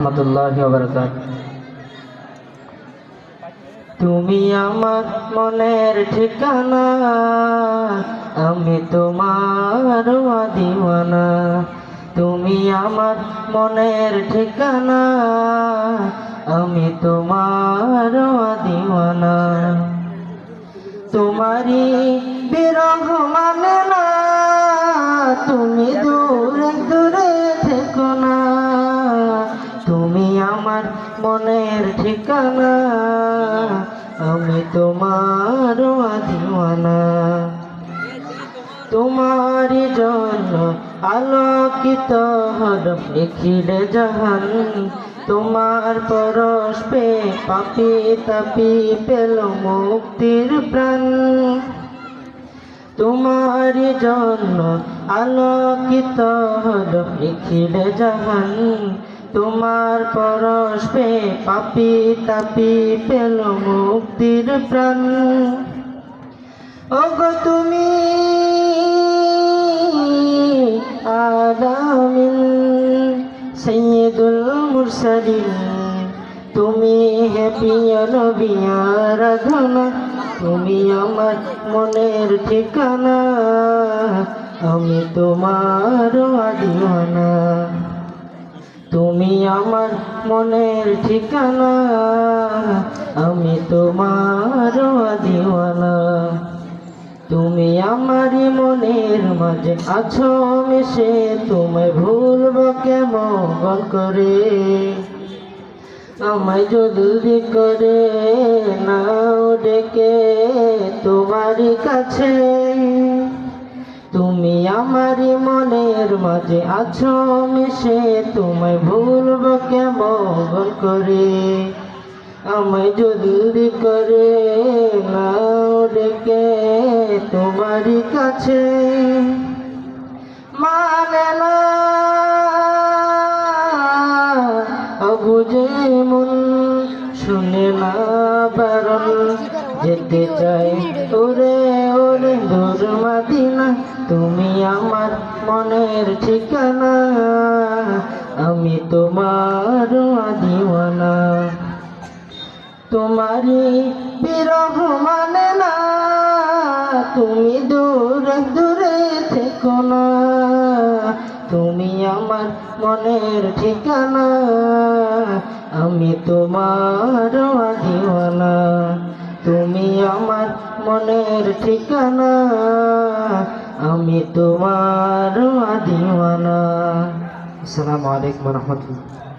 রহমতুল্লাহি ওয়া বারাকাতুহু। তুমি আমার মনের ঠিকানা, আমি তোমার দিওয়ানা। তুমি আমার মনের ঠিকানা, আমি তোমার দিওয়ানা। তোমারি বিরহ মানে না, তুমি দূরে দূরে থেকো না। তুমি আমার মনের ঠিকানা, আমি তোমার দিওয়ানা। তোমারি জন্য আলোকিত হলো নিখিলে জাহান। তোমার পরশ পে পাপি তাপি পেল মুক্তির প্রাণ। তোমারি জন্য আলোকিত হলো নিখিলে জাহান। তোমার পরশ পে পাপি তাপি পেল মুক্তির প্রাণ। ওগো তুমি আলামিন সাইয়্যিদুল মুরসালিন, তুমি হে প্রিয় নবী আরাধনা। তুমি আমার মনের ঠিকানা, আমি তোমার দিওয়ানা। তুমি আমার মনের ঠিকানা, আমি তোমার দিওয়ানা। তুমি আমারই মনের মাঝে আছো মিশে, তোমায় ভুলবো কেমন করে। আমায় জলদি করে নাও ডেকে তোমারই কাছে। তুমি আমারই মনের মাঝে আছো মিশে, তোমায় ভুলবো কেমন করে। আমায় জলদি করে নাও ডেকে তোমারই কাছে। মানে না অবুঝে মন, শুনে না বারণ, যেতে চাই ওরে ওরে দূর মদিনা। তুমি আমার মনের ঠিকানা, আমি তোমার দিওয়ানা। তোমারি বিরহ মানে না, তুমি দূরে দূরে থেকো না। তুমি আমার মনের ঠিকানা, আমি তোমার দিওয়ানা। তুমি আমার মনের ঠিকানা, আমি তোমার দিওয়ানা। আসসালামু আলাইকুম ওয়া রাহমাতুল্লাহ।